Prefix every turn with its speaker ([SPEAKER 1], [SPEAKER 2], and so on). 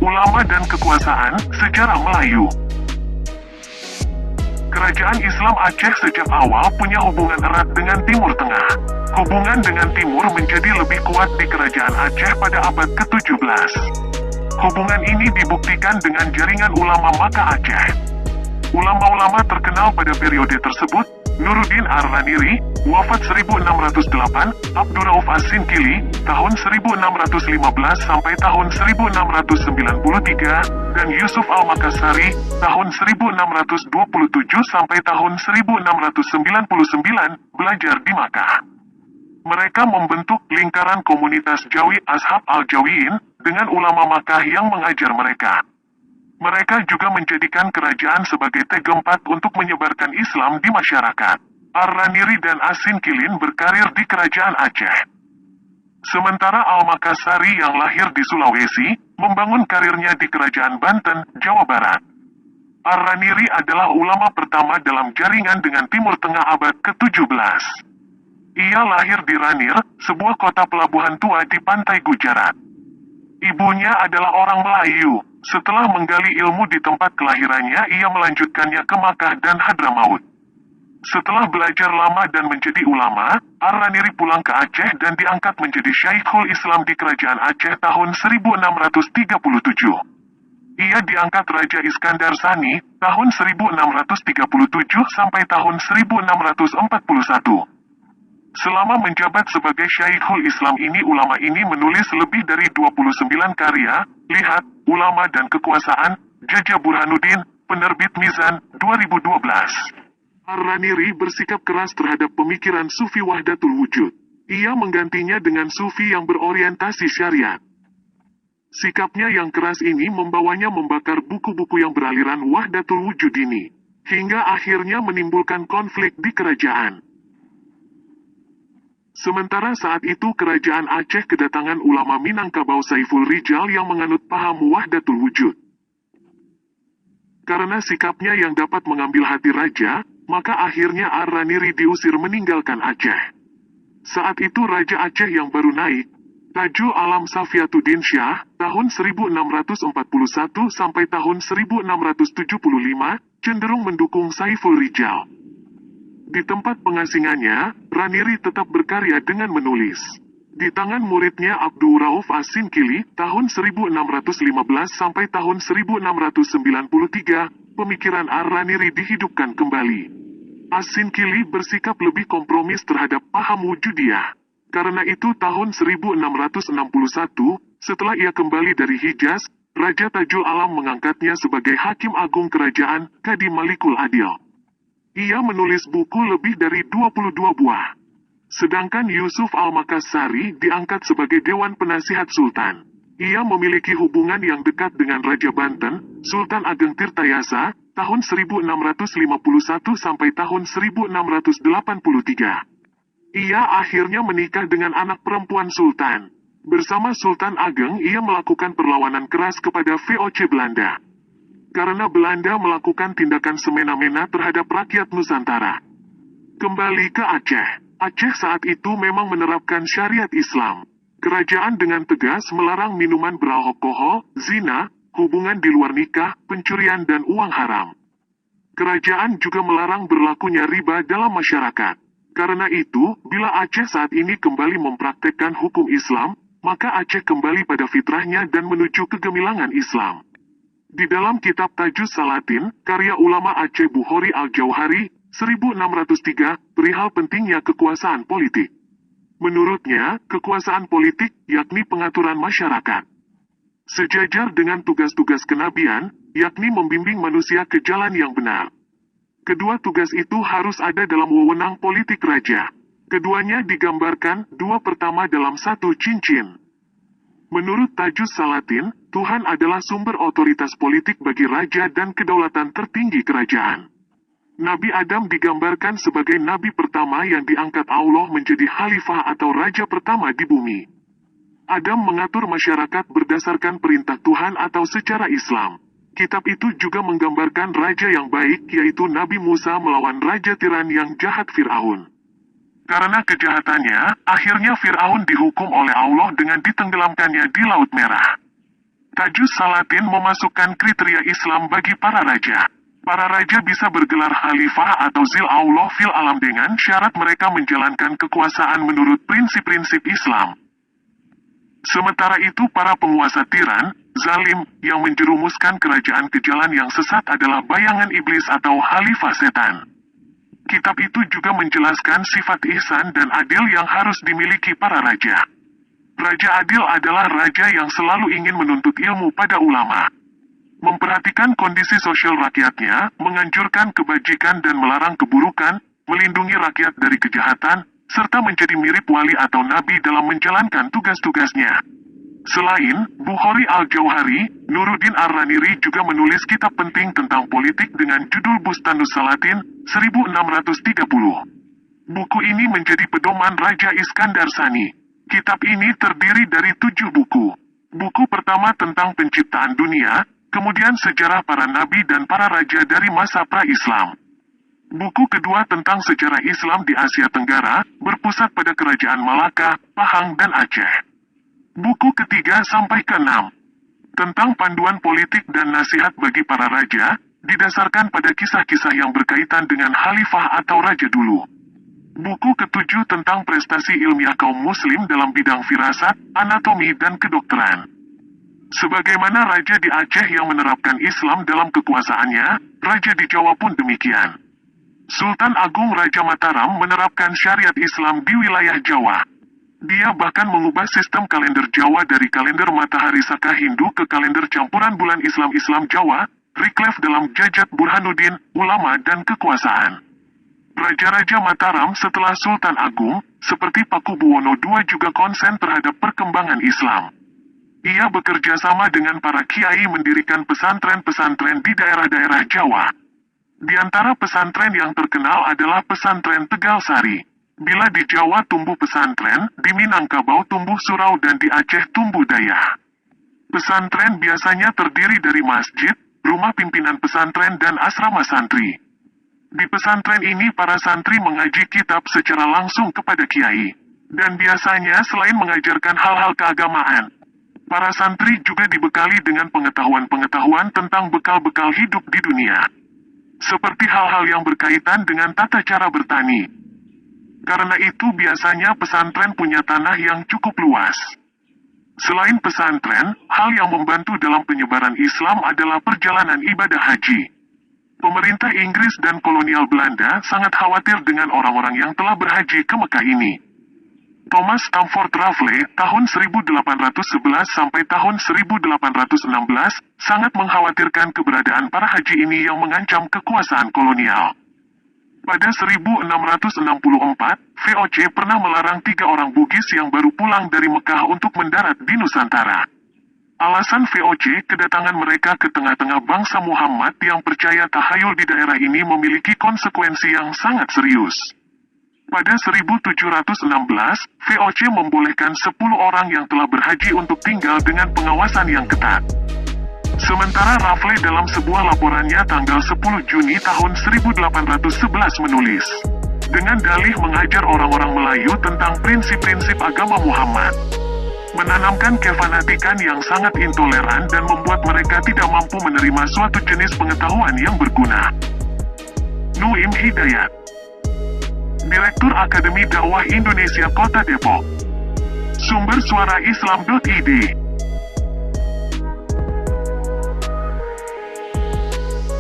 [SPEAKER 1] ulama dan kekuasaan, sejarah Melayu. Kerajaan Islam Aceh sejak awal punya hubungan erat dengan Timur Tengah. Hubungan dengan Timur menjadi lebih kuat di Kerajaan Aceh pada abad ke-17. Hubungan ini dibuktikan dengan jaringan ulama Makkah Aceh. Ulama-ulama terkenal pada periode tersebut, Nuruddin Ar-Raniri, wafat 1608, Abdurrauf As-Sinkili, tahun 1615 sampai tahun 1693, dan Yusuf Al-Makassari, tahun 1627 sampai tahun 1699, belajar di Makkah. Mereka membentuk lingkaran komunitas Jawi Ashab Al-Jawiyin, dengan ulama Makkah yang mengajar mereka. Mereka juga menjadikan kerajaan sebagai tempat untuk menyebarkan Islam di masyarakat. Ar-Raniri dan As-Sinkilin berkarir di Kerajaan Aceh. Sementara Al-Makassari yang lahir di Sulawesi, membangun karirnya di Kerajaan Banten, Jawa Barat. Ar-Raniri adalah ulama pertama dalam jaringan dengan Timur Tengah abad ke-17. Ia lahir di Ranir, sebuah kota pelabuhan tua di pantai Gujarat. Ibunya adalah orang Melayu. Setelah menggali ilmu di tempat kelahirannya, ia melanjutkannya ke Makkah dan Hadramaut. Setelah belajar lama dan menjadi ulama, Ar-Raniri pulang ke Aceh dan diangkat menjadi Syaikhul Islam di Kerajaan Aceh tahun 1637. Ia diangkat Raja Iskandar Sani tahun 1637 sampai tahun 1641. Selama menjabat sebagai Syaikhul Islam ini, ulama ini menulis lebih dari 29 karya. Lihat, Ulama dan Kekuasaan, Jajah Burhanuddin, Penerbit Mizan, 2012. Ar-Raniri bersikap keras terhadap pemikiran Sufi Wahdatul Wujud. Ia menggantinya dengan Sufi yang berorientasi syariat. Sikapnya yang keras ini membawanya membakar buku-buku yang beraliran Wahdatul Wujud ini, hingga akhirnya menimbulkan konflik di kerajaan. Sementara saat itu Kerajaan Aceh kedatangan ulama Minangkabau Saiful Rijal yang menganut paham Wahdatul Wujud. Karena sikapnya yang dapat mengambil hati raja, maka akhirnya Ar-Raniri diusir meninggalkan Aceh. Saat itu Raja Aceh yang baru naik, Tajul Alam Safiatuddin Syah, tahun 1641 sampai tahun 1675, cenderung mendukung Saiful Rijal. Di tempat pengasingannya, Raniri tetap berkarya dengan menulis. Di tangan muridnya Abdurrauf As-Sinkili, tahun 1615 sampai tahun 1693, pemikiran Ar-Raniri dihidupkan kembali. As-Sinkili bersikap lebih kompromis terhadap paham wujudiyah. Karena itu tahun 1661, setelah ia kembali dari Hijaz, Raja Tajul Alam mengangkatnya sebagai Hakim Agung Kerajaan, Kadi Malikul Adil. Ia menulis buku lebih dari 22 buah. Sedangkan Yusuf Al-Makassari diangkat sebagai Dewan Penasihat Sultan. Ia memiliki hubungan yang dekat dengan Raja Banten, Sultan Ageng Tirtayasa, tahun 1651 sampai tahun 1683. Ia akhirnya menikah dengan anak perempuan Sultan. Bersama Sultan Ageng ia melakukan perlawanan keras kepada VOC Belanda. Karena Belanda melakukan tindakan semena-mena terhadap rakyat Nusantara. Kembali ke Aceh. Aceh saat itu memang menerapkan syariat Islam. Kerajaan dengan tegas melarang minuman beralkohol, zina, hubungan di luar nikah, pencurian dan uang haram. Kerajaan juga melarang berlakunya riba dalam masyarakat. Karena itu, bila Aceh saat ini kembali mempraktekkan hukum Islam, maka Aceh kembali pada fitrahnya dan menuju kegemilangan Islam. Di dalam kitab Tajus Salatin, karya ulama Aceh Bukhori Al-Jauhari, 1603, perihal pentingnya kekuasaan politik. Menurutnya, kekuasaan politik yakni pengaturan masyarakat. Sejajar dengan tugas-tugas kenabian, yakni membimbing manusia ke jalan yang benar. Kedua tugas itu harus ada dalam wewenang politik raja. Keduanya digambarkan dua pertama dalam satu cincin. Menurut Tajus Salatin, Tuhan adalah sumber otoritas politik bagi raja dan kedaulatan tertinggi kerajaan. Nabi Adam digambarkan sebagai nabi pertama yang diangkat Allah menjadi khalifah atau raja pertama di bumi. Adam mengatur masyarakat berdasarkan perintah Tuhan atau secara Islam. Kitab itu juga menggambarkan raja yang baik, yaitu Nabi Musa melawan raja tiran yang jahat Fir'aun. Karena kejahatannya, akhirnya Fir'aun dihukum oleh Allah dengan ditenggelamkannya di Laut Merah. Kajus Salatin memasukkan kriteria Islam bagi para raja. Para raja bisa bergelar khalifah atau zil Allah fil alam dengan syarat mereka menjalankan kekuasaan menurut prinsip-prinsip Islam. Sementara itu para penguasa tiran, zalim, yang menjerumuskan kerajaan ke jalan yang sesat adalah bayangan iblis atau khalifah setan. Kitab itu juga menjelaskan sifat ihsan dan adil yang harus dimiliki para raja. Raja adil adalah raja yang selalu ingin menuntut ilmu pada ulama, memperhatikan kondisi sosial rakyatnya, menganjurkan kebajikan dan melarang keburukan, melindungi rakyat dari kejahatan, serta menjadi mirip wali atau nabi dalam menjalankan tugas-tugasnya. Selain Bukhari Al-Jauhari, Nuruddin Ar-Raniri juga menulis kitab penting tentang politik dengan judul Bustanus Salatin, 1630. Buku ini menjadi pedoman Raja Iskandar Sani. Kitab ini terdiri dari 7 buku. Buku pertama tentang penciptaan dunia, kemudian sejarah para nabi dan para raja dari masa pra-Islam. Buku kedua tentang sejarah Islam di Asia Tenggara, berpusat pada kerajaan Malaka, Pahang dan Aceh. Buku ketiga sampai ke-6 tentang panduan politik dan nasihat bagi para raja, didasarkan pada kisah-kisah yang berkaitan dengan khalifah atau raja dulu. Buku ke-7 tentang prestasi ilmiah kaum muslim dalam bidang firasat, anatomi dan kedokteran. Sebagaimana raja di Aceh yang menerapkan Islam dalam kekuasaannya, raja di Jawa pun demikian. Sultan Agung Raja Mataram menerapkan syariat Islam di wilayah Jawa. Dia bahkan mengubah sistem kalender Jawa dari kalender matahari Saka Hindu ke kalender campuran bulan Islam Jawa, Riklef dalam Jajat Burhanuddin, Ulama dan Kekuasaan. Raja-raja Mataram setelah Sultan Agung, seperti Pakubuwono II juga konsen terhadap perkembangan Islam. Ia bekerja sama dengan para kiai mendirikan pesantren-pesantren di daerah-daerah Jawa. Di antara pesantren yang terkenal adalah pesantren Tegal Sari. Bila di Jawa tumbuh pesantren, di Minangkabau tumbuh surau dan di Aceh tumbuh dayah. Pesantren biasanya terdiri dari masjid, rumah pimpinan pesantren dan asrama santri. Di pesantren ini para santri mengaji kitab secara langsung kepada kiai. Dan biasanya selain mengajarkan hal-hal keagamaan, para santri juga dibekali dengan pengetahuan-pengetahuan tentang bekal-bekal hidup di dunia. Seperti hal-hal yang berkaitan dengan tata cara bertani. Karena itu biasanya pesantren punya tanah yang cukup luas. Selain pesantren, hal yang membantu dalam penyebaran Islam adalah perjalanan ibadah haji. Pemerintah Inggris dan kolonial Belanda sangat khawatir dengan orang-orang yang telah berhaji ke Mekah ini. Thomas Stamford Raffles, tahun 1811 sampai tahun 1816, sangat mengkhawatirkan keberadaan para haji ini yang mengancam kekuasaan kolonial. Pada 1664, VOC pernah melarang 3 orang Bugis yang baru pulang dari Mekah untuk mendarat di Nusantara. Alasan VOC, kedatangan mereka ke tengah-tengah bangsa Muhammad yang percaya tahayul di daerah ini memiliki konsekuensi yang sangat serius. Pada 1716, VOC membolehkan 10 orang yang telah berhaji untuk tinggal dengan pengawasan yang ketat. Sementara Raffles dalam sebuah laporannya tanggal 10 Juni tahun 1811 menulis, dengan dalih mengajar orang-orang Melayu tentang prinsip-prinsip agama Muhammad, menanamkan kefanatikan yang sangat intoleran dan membuat mereka tidak mampu menerima suatu jenis pengetahuan yang berguna. Nuim Hidayat, Direktur Akademi Dakwah Indonesia Kota Depok. Sumber suara Islam.id.